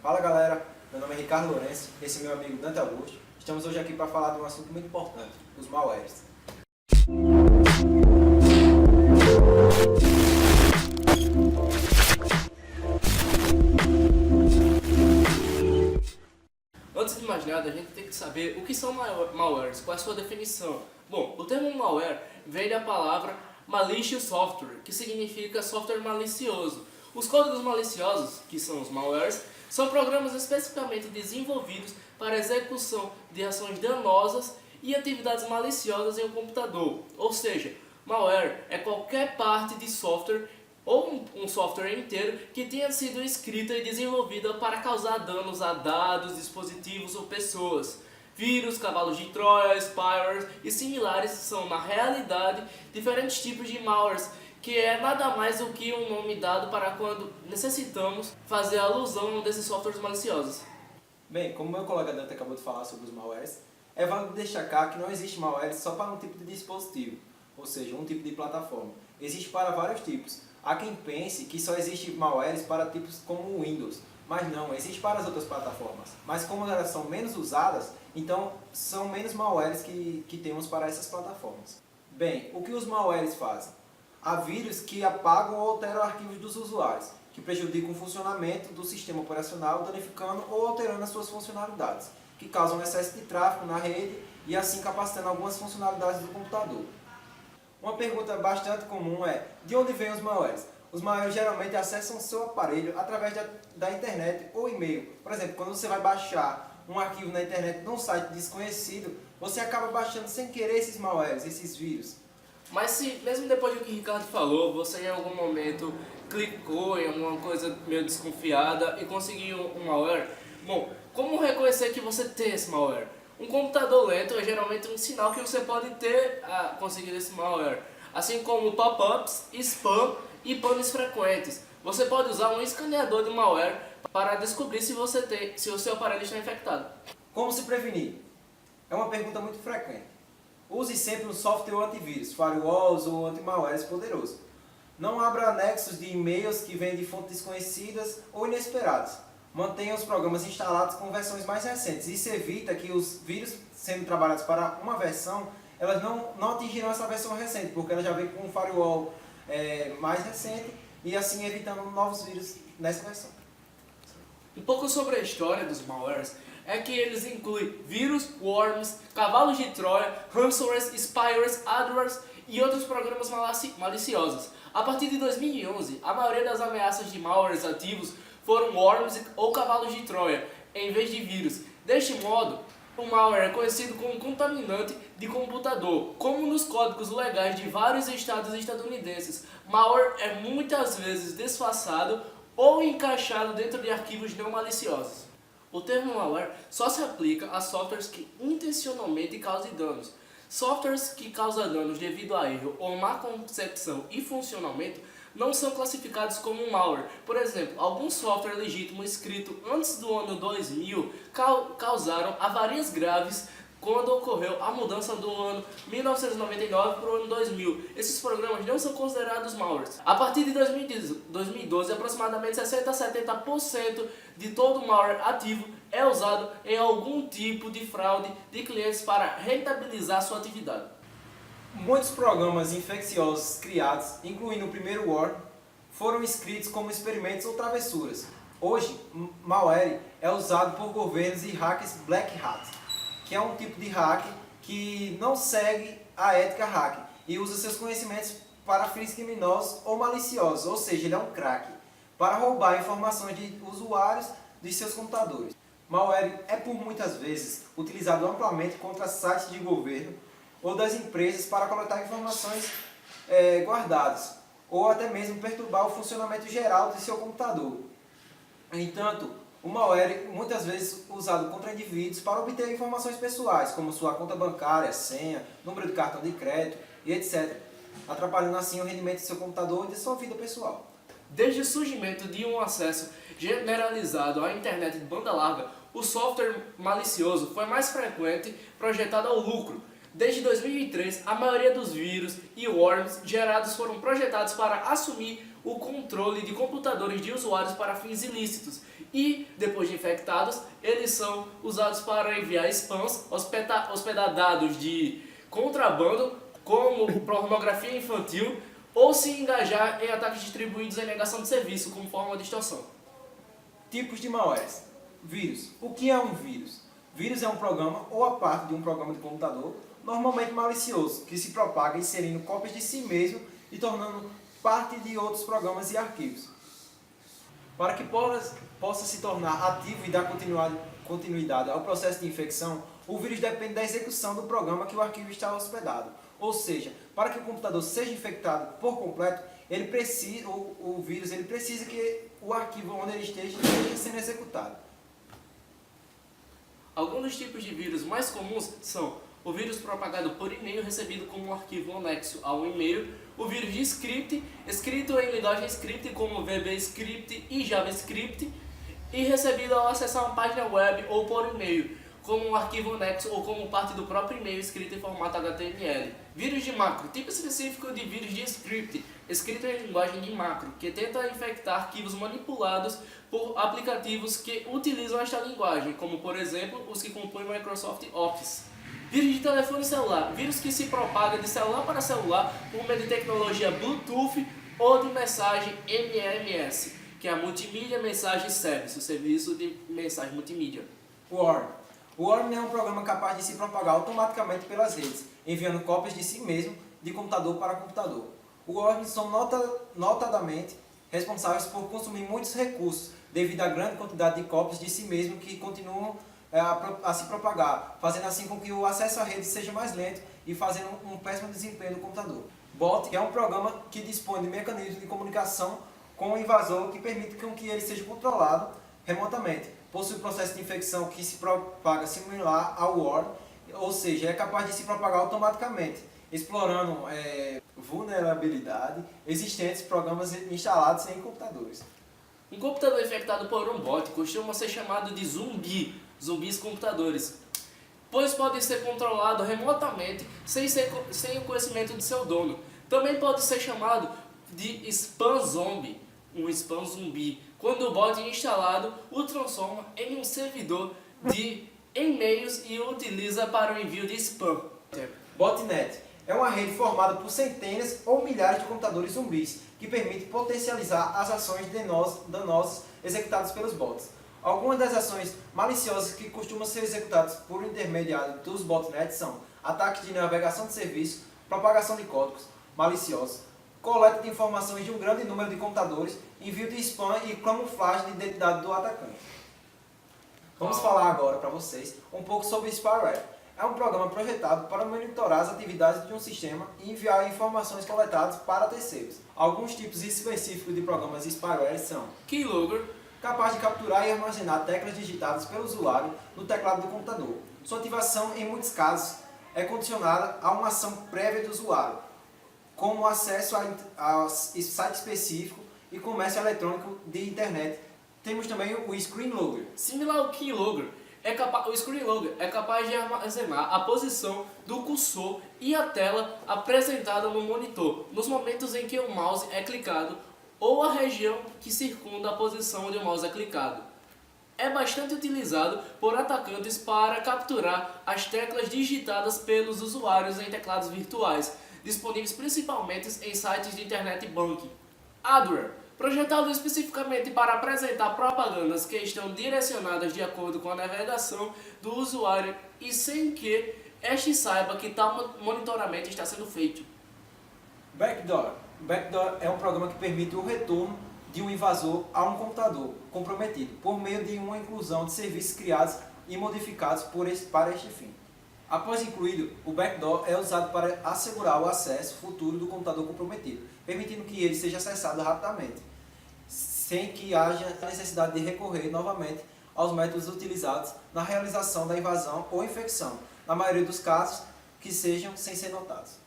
Fala galera, meu nome é Ricardo Lourenço, esse é meu amigo Dante Augusto. Estamos hoje aqui para falar de um assunto muito importante, os malwares. Antes de mais nada, a gente tem que saber o que são malwares, qual é a sua definição. Bom, o termo malware vem da palavra malicious software, que significa software malicioso. Os códigos maliciosos, que são os malwares, são programas especificamente desenvolvidos para a execução de ações danosas e atividades maliciosas em um computador. Ou seja, malware é qualquer parte de software ou um software inteiro que tenha sido escrita e desenvolvida para causar danos a dados, dispositivos ou pessoas. Vírus, cavalos de Troia, spywares e similares são, na realidade, diferentes tipos de malwares, que é nada mais do que um nome dado para quando necessitamos fazer alusão a um desses softwares maliciosos. Bem, como meu colega Dante acabou de falar sobre os malwares, é válido destacar que não existe malware só para um tipo de dispositivo, ou seja, um tipo de plataforma. Existe para vários tipos. Há quem pense que só existe malwares para tipos como o Windows, mas não, existe para as outras plataformas. Mas como elas são menos usadas, então são menos malwares que temos para essas plataformas. Bem, o que os malwares fazem? Há vírus que apagam ou alteram arquivos dos usuários, que prejudicam o funcionamento do sistema operacional, danificando ou alterando as suas funcionalidades, que causam excesso de tráfego na rede e assim capacitando algumas funcionalidades do computador. Uma pergunta bastante comum é, de onde vêm os malwares? Os malwares geralmente acessam o seu aparelho através da internet ou e-mail. Por exemplo, quando você vai baixar um arquivo na internet num site desconhecido, você acaba baixando sem querer esses malwares, esses vírus. Mas se, mesmo depois do que o Ricardo falou, você em algum momento clicou em alguma coisa meio desconfiada e conseguiu um malware, bom, como reconhecer que você tem esse malware? Um computador lento é geralmente um sinal que você pode ter conseguido esse malware, assim como pop-ups, spam e panes frequentes. Você pode usar um escaneador de malware para descobrir se o seu aparelho está infectado. Como se prevenir? É uma pergunta muito frequente. Use sempre um software antivírus, firewalls ou anti-malwares poderoso. Não abra anexos de e-mails que vêm de fontes desconhecidas ou inesperadas. Mantenha os programas instalados com versões mais recentes. Isso evita que os vírus, sendo trabalhados para uma versão, elas não atingirão essa versão recente, porque ela já vem com um firewall mais recente e assim evitando novos vírus nessa versão. Um pouco sobre a história dos malwares é que eles incluem vírus, worms, cavalos de Troia, ransomwares, spywares, adwares e outros programas maliciosos. A partir de 2011, a maioria das ameaças de malwares ativos foram worms ou cavalos de Troia, em vez de vírus. Deste modo, o malware é conhecido como contaminante de computador. Como nos códigos legais de vários estados estadunidenses, malware é muitas vezes disfarçado ou encaixado dentro de arquivos não maliciosos. O termo malware só se aplica a softwares que intencionalmente causem danos. Softwares que causam danos devido a erro ou má concepção e funcionamento não são classificados como malware. Por exemplo, alguns softwares legítimos escritos antes do ano 2000 causaram avarias graves quando ocorreu a mudança do ano 1999 para o ano 2000. Esses programas não são considerados malwares. A partir de 2012, aproximadamente 60 a 70% de todo malware ativo é usado em algum tipo de fraude de clientes para rentabilizar sua atividade. Muitos programas infecciosos criados, incluindo o primeiro worm, foram escritos como experimentos ou travessuras. Hoje, malware é usado por governos e hackers black hat, que é um tipo de hack que não segue a ética hack e usa seus conhecimentos para fins criminosos ou maliciosos, ou seja, ele é um crack, para roubar informações de usuários de seus computadores. Malware é por muitas vezes utilizado amplamente contra sites de governo ou das empresas para coletar informações guardadas, ou até mesmo perturbar o funcionamento geral de seu computador. No entanto, o malware muitas vezes usado contra indivíduos para obter informações pessoais, como sua conta bancária, senha, número de cartão de crédito e etc., atrapalhando assim o rendimento de seu computador e de sua vida pessoal. Desde o surgimento de um acesso generalizado à internet de banda larga, o software malicioso foi mais frequente projetado ao lucro. Desde 2003, a maioria dos vírus e worms gerados foram projetados para assumir o controle de computadores de usuários para fins ilícitos e, depois de infectados, eles são usados para enviar spams, hospedar dados de contrabando, como pornografia infantil, ou se engajar em ataques distribuídos em negação de serviço, como forma de extorsão. Tipos de malwares. Vírus. O que é um vírus? Vírus é um programa ou a parte de um programa de computador, normalmente malicioso, que se propaga inserindo cópias de si mesmo e tornando parte de outros programas e arquivos. Para que possa se tornar ativo e dar continuidade ao processo de infecção, o vírus depende da execução do programa que o arquivo está hospedado. Ou seja, para que o computador seja infectado por completo, o vírus precisa que o arquivo onde ele esteja sendo executado. Alguns dos tipos de vírus mais comuns são o vírus propagado por e-mail recebido como um arquivo anexo ao e-mail, o vírus de script, escrito em linguagem script como VBScript e JavaScript, e recebido ao acessar uma página web ou por e-mail, como um arquivo anexo ou como parte do próprio e-mail escrito em formato HTML. Vírus de macro, tipo específico de vírus de script, escrito em linguagem de macro, que tenta infectar arquivos manipulados por aplicativos que utilizam esta linguagem, como por exemplo os que compõem o Microsoft Office. Vírus de telefone celular, vírus que se propaga de celular para celular por meio de tecnologia Bluetooth ou de mensagem MMS, que é a Multimedia Message Service, o serviço de mensagem multimídia. Worm. O Worm é um programa capaz de se propagar automaticamente pelas redes, enviando cópias de si mesmo de computador para computador. Os Worms são notadamente responsáveis por consumir muitos recursos, devido à grande quantidade de cópias de si mesmo que continuam a se propagar, fazendo assim com que o acesso à rede seja mais lento e fazendo um péssimo desempenho do computador. Bot é um programa que dispõe de mecanismos de comunicação com o invasor que permite que ele seja controlado remotamente. Possui um processo de infecção que se propaga similar ao worm, ou seja, é capaz de se propagar automaticamente, explorando vulnerabilidade existentes programas instalados em computadores. Um computador infectado por um bot costuma ser chamado de zumbis computadores, pois pode ser controlado remotamente sem o conhecimento de seu dono. Também pode ser chamado de spam zombie, um spam zumbi, quando o bot instalado o transforma em um servidor de e-mails e o utiliza para o envio de spam. Botnet é uma rede formada por centenas ou milhares de computadores zumbis que permite potencializar as ações danosas executadas pelos bots. Algumas das ações maliciosas que costumam ser executadas por intermediário dos botnets são ataques de navegação de serviço, propagação de códigos maliciosos, coleta de informações de um grande número de computadores, envio de spam e camuflagem de identidade do atacante. Vamos falar agora para vocês um pouco sobre spyware. É um programa projetado para monitorar as atividades de um sistema e enviar informações coletadas para terceiros. Alguns tipos específicos de programas spyware são Keylogger, capaz de capturar e armazenar teclas digitadas pelo usuário no teclado do computador. Sua ativação, em muitos casos, é condicionada a uma ação prévia do usuário, como acesso a site específico e comércio eletrônico de internet. Temos também o Screenlogger. similar ao Keylogger, o Screenlogger é capaz de armazenar a posição do cursor e a tela apresentada no monitor, nos momentos em que o mouse é clicado ou a região que circunda a posição onde o mouse é clicado. É bastante utilizado por atacantes para capturar as teclas digitadas pelos usuários em teclados virtuais, disponíveis principalmente em sites de internet banking. Adware, projetado especificamente para apresentar propagandas que estão direcionadas de acordo com a navegação do usuário e sem que este saiba que tal monitoramento está sendo feito. Backdoor. Backdoor é um programa que permite o retorno de um invasor a um computador comprometido por meio de uma inclusão de serviços criados e modificados para este fim. Após incluído, o backdoor é usado para assegurar o acesso futuro do computador comprometido, permitindo que ele seja acessado rapidamente, sem que haja necessidade de recorrer novamente aos métodos utilizados na realização da invasão ou infecção, na maioria dos casos que sejam sem ser notados.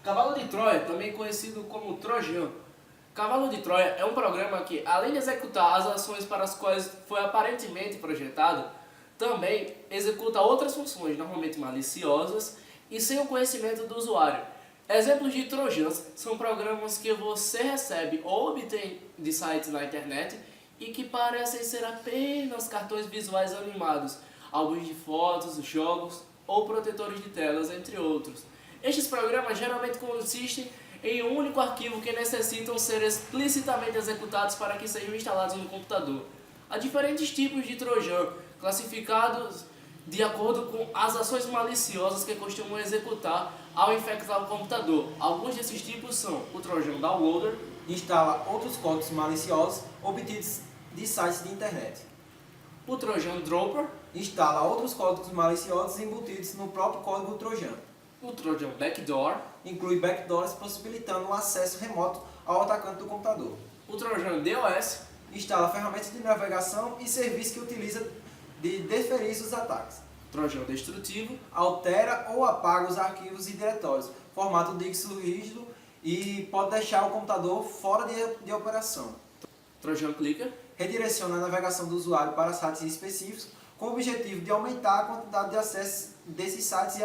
Cavalo de Troia, também conhecido como Trojan. Cavalo de Troia é um programa que, além de executar as ações para as quais foi aparentemente projetado, também executa outras funções, normalmente maliciosas, e sem o conhecimento do usuário. Exemplos de trojans são programas que você recebe ou obtém de sites na internet e que parecem ser apenas cartões visuais animados, álbuns de fotos, jogos ou protetores de telas, entre outros. Estes programas geralmente consistem em um único arquivo que necessitam ser explicitamente executados para que sejam instalados no computador. Há diferentes tipos de trojan, classificados de acordo com as ações maliciosas que costumam executar ao infectar o computador. Alguns desses tipos são o trojan downloader, Instala outros códigos maliciosos obtidos de sites de internet. o trojan dropper, Instala outros códigos maliciosos embutidos no próprio código trojan. o trojan backdoor, Inclui backdoors possibilitando o acesso remoto ao atacante do computador. o trojan DOS, Instala ferramentas de navegação e serviços que utiliza de deferir os ataques. trojan destrutivo, Altera ou apaga os arquivos e diretórios, formato DIGSO rígido e pode deixar o computador fora de operação. trojan clicker, Redireciona a navegação do usuário para sites específicos com o objetivo de aumentar a quantidade de acessos desses sites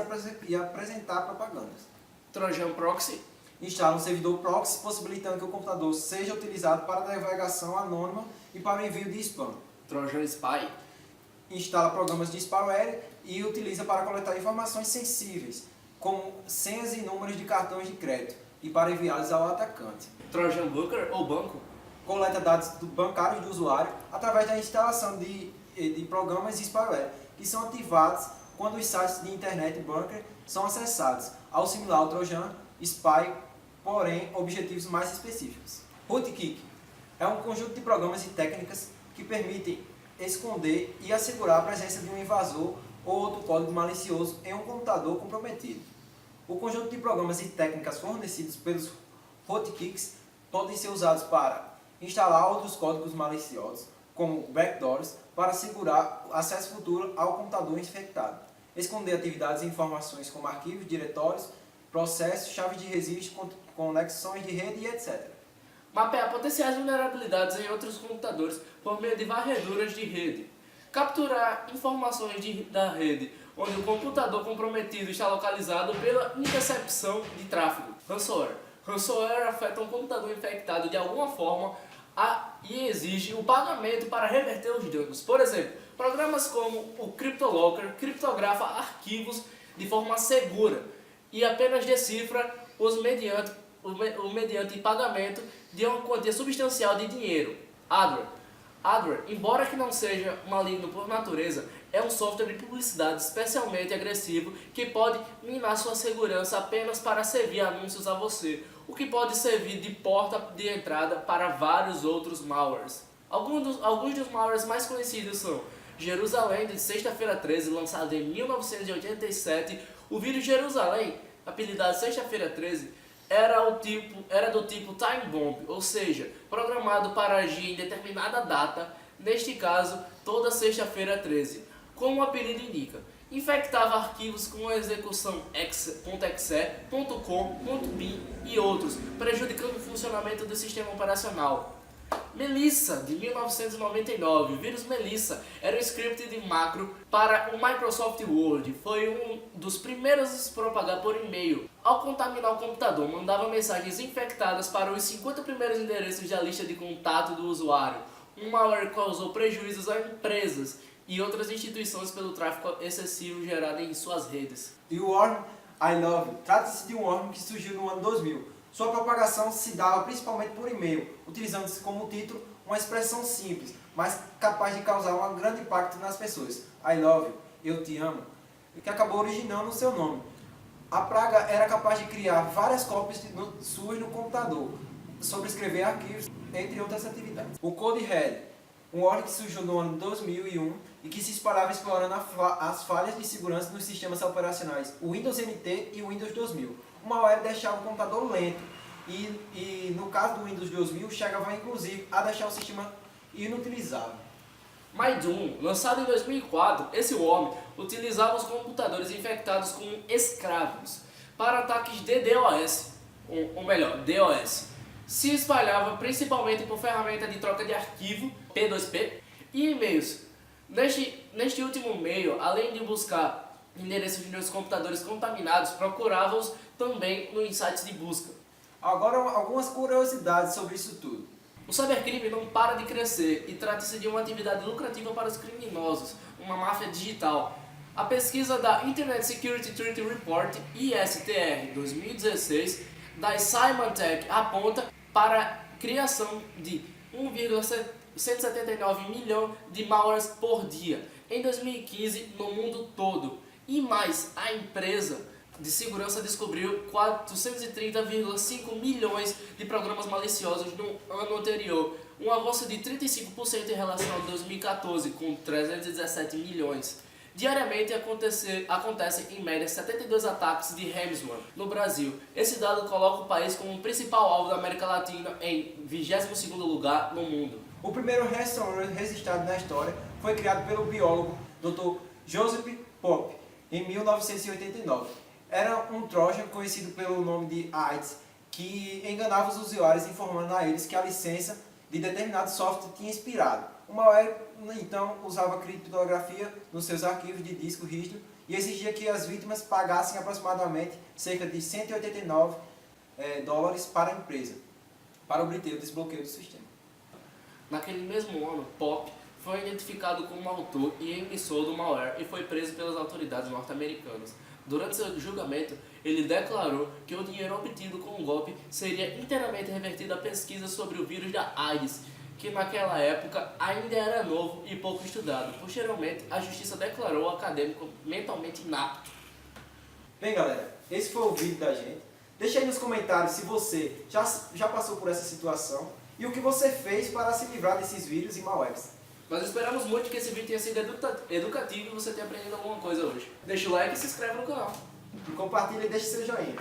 e apresentar propagandas. trojan proxy, Instala um servidor proxy, possibilitando que o computador seja utilizado para navegação anônima e para o envio de spam. trojan spy, Instala programas de spyware e utiliza para coletar informações sensíveis, como senhas e números de cartões de crédito, e para enviá-los ao atacante. trojan bunker ou banco, Coleta dados bancários do usuário através da instalação de programas de spyware, que são ativados quando os sites de internet bunker são acessados, ao similar ao trojan spy, porém objetivos mais específicos. Rootkit é um conjunto de programas e técnicas que permitem esconder e assegurar a presença de um invasor ou outro código malicioso em um computador comprometido. O conjunto de programas e técnicas fornecidos pelos rootkits podem ser usados para instalar outros códigos maliciosos, como backdoors, para assegurar acesso futuro ao computador infectado, esconder atividades e informações como arquivos, diretórios, processos, chaves de registro, conexões de rede e etc. mapear potenciais vulnerabilidades em outros computadores por meio de varreduras de rede, capturar informações da rede onde o computador comprometido está localizado pela intercepção de tráfego. Ransomware. Ransomware afeta um computador infectado de alguma forma e exige o pagamento para reverter os danos. Por exemplo, programas como o CryptoLocker criptografa arquivos de forma segura e apenas decifra os mediante pagamento de uma quantia substancial de dinheiro. Adware, embora que não seja maligno por natureza, é um software de publicidade especialmente agressivo que pode minar sua segurança apenas para servir anúncios a você, o que pode servir de porta de entrada para vários outros malwares. Alguns dos malwares mais conhecidos são Jerusalém, de Sexta-feira 13, lançado em 1987. O vírus Jerusalém, apelidado Sexta-feira 13, era do tipo Time Bomb, ou seja, programado para agir em determinada data, neste caso, toda sexta-feira 13, como o apelido indica. Infectava arquivos com execução .exe, .com, .bin e outros, prejudicando o funcionamento do sistema operacional. Melissa, de 1999. O vírus Melissa era um script de macro para o Microsoft Word. Foi um dos primeiros a se propagar por e-mail. Ao contaminar o computador, mandava mensagens infectadas para os 50 primeiros endereços da lista de contato do usuário. Um malware causou prejuízos a empresas e outras instituições pelo tráfego excessivo gerado em suas redes. E o worm I Love You trata-se de um worm que surgiu no ano 2000. Sua propagação se dava principalmente por e-mail, utilizando-se como título uma expressão simples, mas capaz de causar um grande impacto nas pessoas. I love you, eu te amo, que acabou originando o seu nome. A praga era capaz de criar várias cópias suas no computador, sobrescrever arquivos, entre outras atividades. O Code Red, um worm que surgiu no ano 2001 e que se espalhava explorando as falhas de segurança nos sistemas operacionais o Windows NT e o Windows 2000. O malware deixava o computador lento e no caso do Windows 2000 chegava inclusive a deixar o sistema inutilizável. MyDoom, lançado em 2004, esse worm utilizava os computadores infectados com escravos para ataques de DOS, ou melhor, DOS. Se espalhava principalmente por ferramenta de troca de arquivo, P2P, e e-mails. Neste último meio, além de buscar endereços nos computadores contaminados, procurava-os também nos sites de busca. Agora, algumas curiosidades sobre isso tudo. O cybercrime não para de crescer e trata-se de uma atividade lucrativa para os criminosos, uma máfia digital. A pesquisa da Internet Security Threat Report, ISTR 2016, da Symantec aponta para a criação de 1,179 milhão de malwares por dia em 2015 no mundo todo. E mais, a empresa de segurança descobriu 430,5 milhões de programas maliciosos no ano anterior, um avanço de 35% em relação a 2014, com 317 milhões. Diariamente acontecem em média 72 ataques de ransomware no Brasil. Esse dado coloca o país como o principal alvo da América Latina em 22º lugar no mundo. O primeiro ransomware registrado na história foi criado pelo biólogo Dr. Joseph Pope em 1989. Era um Trojan conhecido pelo nome de AIDS, que enganava os usuários informando a eles que a licença de determinado software tinha expirado. O malware, então, usava criptografia nos seus arquivos de disco rígido e exigia que as vítimas pagassem aproximadamente cerca de $189 para a empresa, para obter o desbloqueio do sistema. Naquele mesmo ano, Pop foi identificado como autor e emissor do malware e foi preso pelas autoridades norte-americanas. Durante seu julgamento, ele declarou que o dinheiro obtido com o golpe seria inteiramente revertido à pesquisa sobre o vírus da AIDS, que naquela época ainda era novo e pouco estudado. Posteriormente, a justiça declarou o acadêmico mentalmente inapto. Bem, galera, esse foi o vídeo da gente. Deixa aí nos comentários se você já passou por essa situação e o que você fez para se livrar desses vírus e malwares. Nós esperamos muito que esse vídeo tenha sido educativo e você tenha aprendido alguma coisa hoje. Deixa o like e se inscreve no canal. Compartilha e deixa seu joinha.